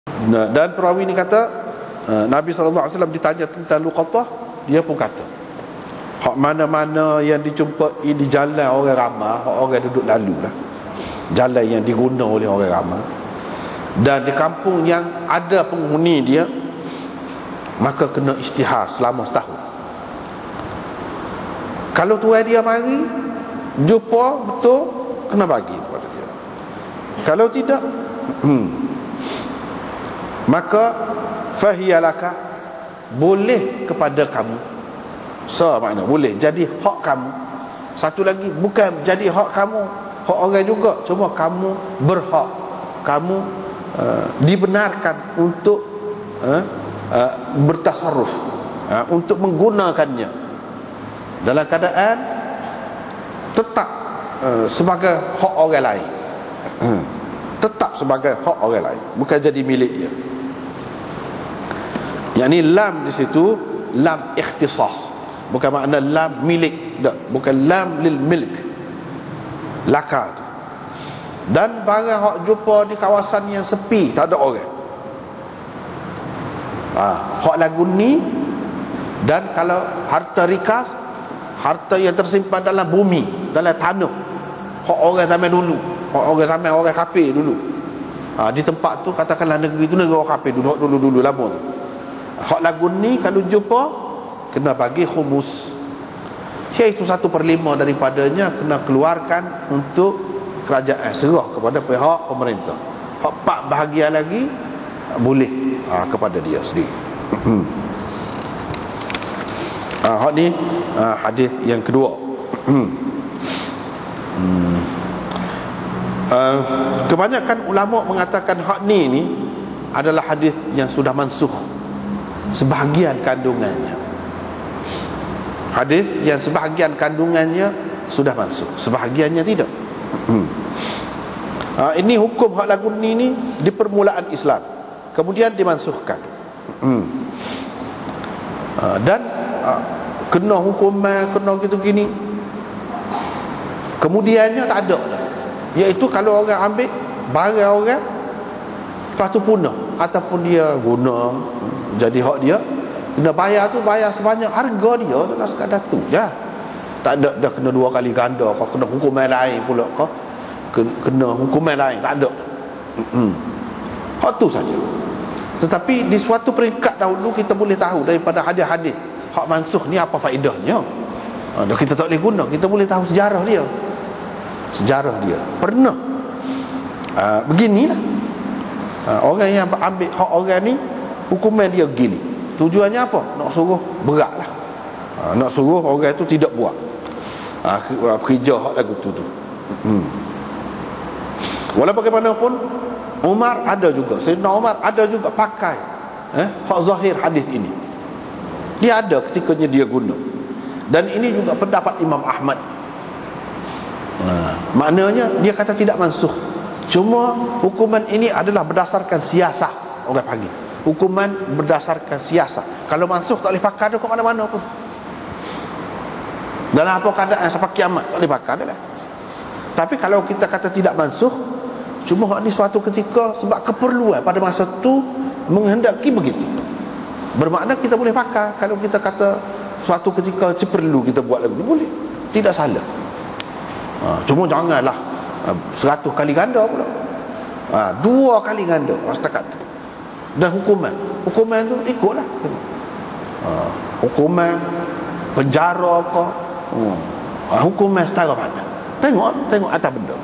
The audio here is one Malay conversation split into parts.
Dan perawi ni kata, Nabi SAW ditanya tentang luqatah, dia pun kata, hak mana-mana yang dijumpai di jalan orang ramai, hak orang duduk lalu lah, jalan yang diguna oleh orang ramai, dan di kampung yang ada penghuni dia, maka kena isytihar selama setahun. Kalau tuan dia mari jumpa betul, kena bagi kepada dia. Kalau tidak, maka fahiyalaka, boleh kepada kamu. Makna boleh jadi hak kamu. Satu lagi, bukan jadi hak kamu, hak orang juga, cuma kamu berhak, kamu dibenarkan untuk bertasarruf, untuk menggunakannya dalam keadaan tetap sebagai hak orang lain, tetap sebagai hak orang lain, bukan jadi milik dia. Yang ni lam di situ lam ikhtisas, bukan makna lam milik, tak, bukan lam lil milk, laka tu. Dan barang hak jumpa di kawasan yang sepi, tak ada orang, hak lagu ni. Dan kalau harta rikas, harta yang tersimpan dalam bumi, dalam tanah, hak orang zaman dulu, hak orang zaman orang kafir dulu, di tempat tu, katakanlah negeri tu negeri orang kafir dulu, dulu lama tu. Hak lagu ni kalau jumpa, kena bagi khumus, iaitu 1/5 daripadanya kena keluarkan untuk kerajaan, serah kepada pihak pemerintah. Hak 4 bahagian lagi boleh kepada dia sendiri. Hak ni hadis yang kedua. Kebanyakan ulama mengatakan hak ni adalah hadis yang sudah mansukh, sebahagian kandungannya. Hadis yang sebahagian kandungannya sudah mansukh, sebahagiannya tidak. Ini hukum hak lagu ni di permulaan Islam, kemudian dimansuhkan, dan kena hukuman, kena gitu gini, kemudiannya tak ada dah. Iaitu kalau orang ambil barang orang, lepas tu punah, ataupun dia guna jadi hak dia, kena bayar tu, bayar sebanyak harga dia tu lah, sekadar tu je. Tak ada dah kena 2 kali ganda, kau kena hukuman lain pula, kau kena hukuman lain, tak ada. Hak tu saja. Tetapi di suatu peringkat dahulu kita boleh tahu daripada hadis-hadis hak mansukh ni apa faedahnya. Dah kita tak boleh guna, kita boleh tahu sejarah dia. Sejarah dia pernah beginilah. Orang yang ambil hak orang ni, hukuman dia gini. Tujuannya apa? Nak suruh beratlah, nak suruh orang itu tidak buat kerja hak lagu tu. Walau bagaimanapun, Umar ada juga, Sayyidina Umar ada juga pakai hak zahir hadis ini. Dia ada ketikanya dia guna. Dan ini juga pendapat Imam Ahmad. Maknanya dia kata tidak mansukh, cuma hukuman ini adalah berdasarkan siasah, orang panggil hukuman berdasarkan siasah. Kalau mansukh tak boleh pakai dah ke mana-mana pun, dalam apa keadaan sampai kiamat tak boleh pakai dah. Tapi kalau kita kata tidak mansukh, cuma hak ni suatu ketika sebab keperluan pada masa tu menghendaki begitu, bermakna kita boleh pakai. Kalau kita kata suatu ketika perlu kita buat lagu ni, boleh, tidak salah. Cuma janganlah 100 kali ganda pula, 2 kali ganda setakat tu. Dan hukuman tu ikutlah, hukuman penjara ke, hukuman setara mana, tengok atas benda.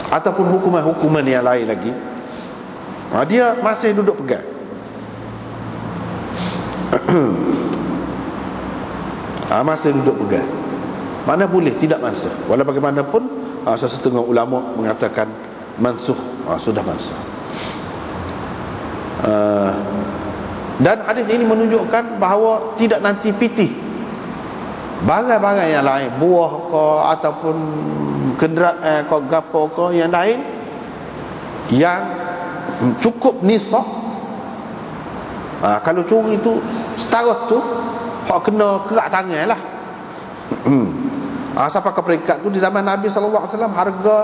Ataupun hukuman yang lain lagi, dia masih duduk pegang. Masih duduk pegang, mana boleh tidak mansukh. Walau bagaimanapun, sesetengah ulama mengatakan mansukh, sudah mansukh. Dan hadis ini menunjukkan bahawa tidak nanti pitih barang-barang yang lain, buah ke ataupun kenderaan ke, gapo ke yang lain yang cukup nisab. Kalau curi tu setara tu, hak kena kerak tangan lah. Sampai ke peringkat tu di zaman Nabi SAW, harga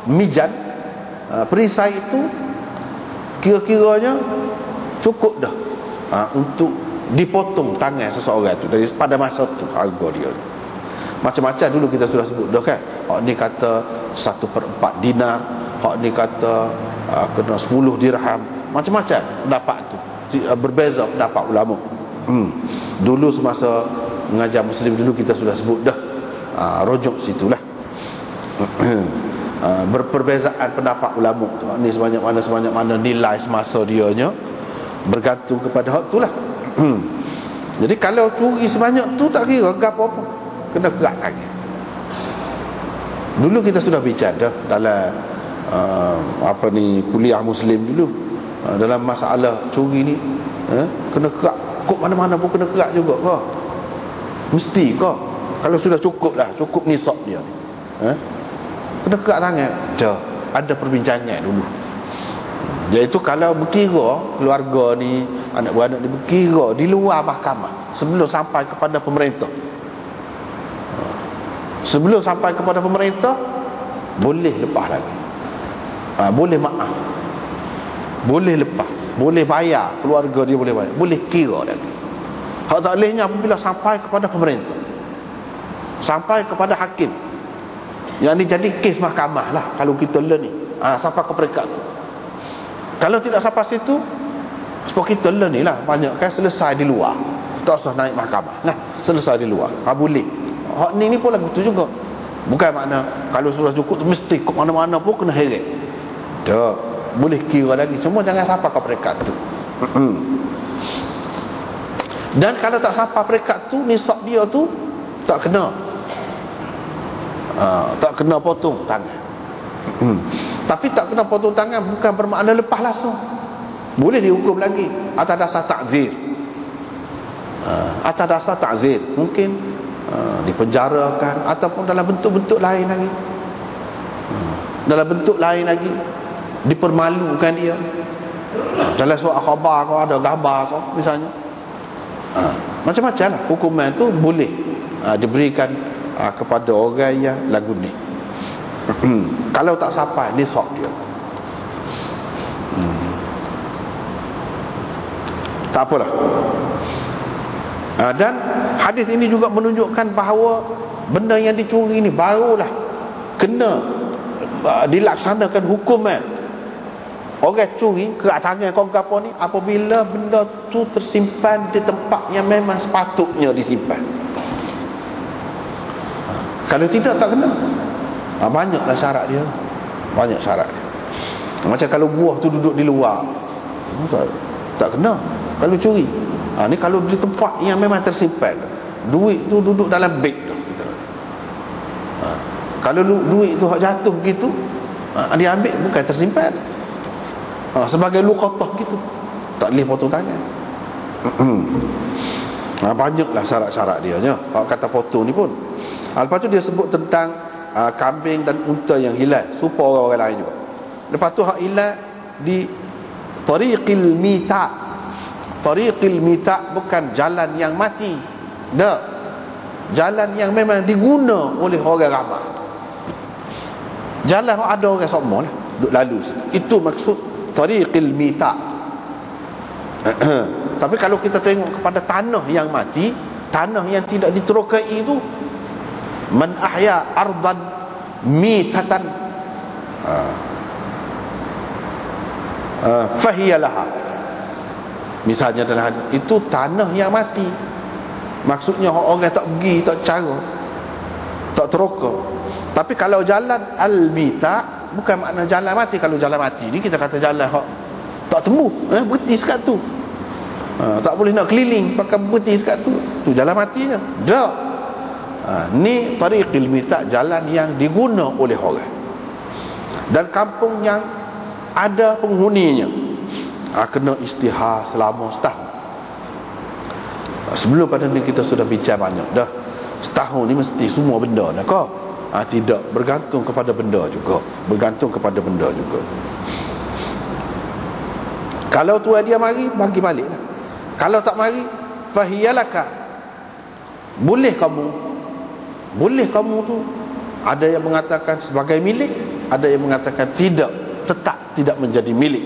mijan perisai itu kira-kiranya cukup dah untuk dipotong tangan seseorang tu pada masa tu. Harga dia macam-macam dulu kita sudah sebut dah kan. Hak ni kata 1/4 dinar, hak ni kata kena 10 dirham, macam-macam pendapat tu, berbeza pendapat ulama. Dulu semasa mengajar Muslim dulu kita sudah sebut dah, rujuk situlah. Berperbezaan pendapat ulama tu, ni sebanyak mana nilai semasa dianya, bergantung kepada hak tu lah. Jadi kalau curi sebanyak tu tak kira gapo apa, kena kerak tangan. Dulu kita sudah bicara dah dalam kuliah Muslim dulu, dalam masalah curi ni, kena kerak kok mana-mana pun kena kerak juga ke? Mesti ke? Kalau sudah cukup lah, cukup nisab dia ni, kena kerak tangan. Dah ada perbincangan dulu. Iaitu kalau berkira keluarga ni, anak beranak ni berkira di luar mahkamah sebelum sampai kepada pemerintah. Sebelum sampai kepada pemerintah boleh lepas lagi, boleh maaf, boleh lepas, boleh bayar, keluarga dia boleh bayar, boleh kira lagi. Hak tak bolehnya apabila sampai kepada pemerintah, sampai kepada hakim, yang ni jadi kes mahkamah lah kalau kita learn ni, sampai ke peringkat tu. Kalau tidak sampai situ, sebab kita learn ni lah banyak kan selesai di luar, tak usah naik mahkamah lah, selesai di luar, boleh. Hak ni pun lagu tu juga. Bukan makna kalau sudah cukup tu mesti kok mana-mana pun kena heret. Tak, boleh kira lagi, cuma jangan sampai ke peringkat tu. Dan kalau tak sampai peringkat tu, nisab dia tu tak kena, tak kena potong tangan. Tapi tak kena potong tangan bukan bermakna lepas langsung. Boleh dihukum lagi atas dasar takzir. Atas dasar takzir, mungkin dipenjarakan ataupun dalam bentuk-bentuk lain lagi, dalam bentuk lain lagi dipermalukan dia, dalam surat khabar kau ada gambar kau misalnya, macam-macam lah hukuman tu boleh diberikan kepada orang yang lagu ni. Kalau tak sampai nisab dia, tak apalah. Dan hadis ini juga menunjukkan bahawa benda yang dicuri ni barulah kena dilaksanakan hukuman. Orang curi kerak tangan kau apa ni apabila benda tu tersimpan di tempat yang memang sepatutnya disimpan. Kalau tidak tak kena. Banyaklah syarat dia, banyak syarat dia. Macam kalau buah tu duduk di luar, tak kena kalau curi. Ni kalau di tempat yang memang tersimpan, duit tu duduk dalam beg tu. Kalau duit tu jatuh gitu, dia ambil bukan tersimpan, sebagai luqatah gitu, tak boleh potong tangan. Banyaklah syarat-syarat dia nya. Kata potong ni pun. Lepas tu dia sebut tentang kambing dan unta yang hilang, supaya orang-orang lain juga. Lepas tu hak hilang di tariqil mita. Tariqil mita bukan jalan yang mati, dah, jalan yang memang diguna oleh orang ramai. Jalan ada orang semua lah duk lalu situ. Itu maksud tariqil mita. Tapi kalau kita tengok kepada tanah yang mati, tanah yang tidak diterokai itu, man ahya ardan mitatan fahiyalaha. Misalnya dalam itu tanah yang mati, maksudnya orang tak pergi, tak cara, tak teroka. Tapi kalau jalan al-mita bukan makna jalan mati. Kalau jalan mati ni kita kata jalan tak temu, berhenti sekat tu, tak boleh nak keliling, pakai berhenti sekat tu, tu jalan matinya. Dah, ni tariqil mita, jalan yang diguna oleh orang. Dan kampung yang ada penghuninya kena istihar selama setahun. Sebelum pada ni kita sudah bincang banyak dah. Setahun ni mesti semua benda dah kau. Tidak, bergantung kepada benda juga. Bergantung kepada benda juga. Kalau tuan dia mari, bagi balik lah. Kalau tak mari, fahiyalaka, boleh kamu tu. Ada yang mengatakan sebagai milik, ada yang mengatakan tidak tetap tidak menjadi milik.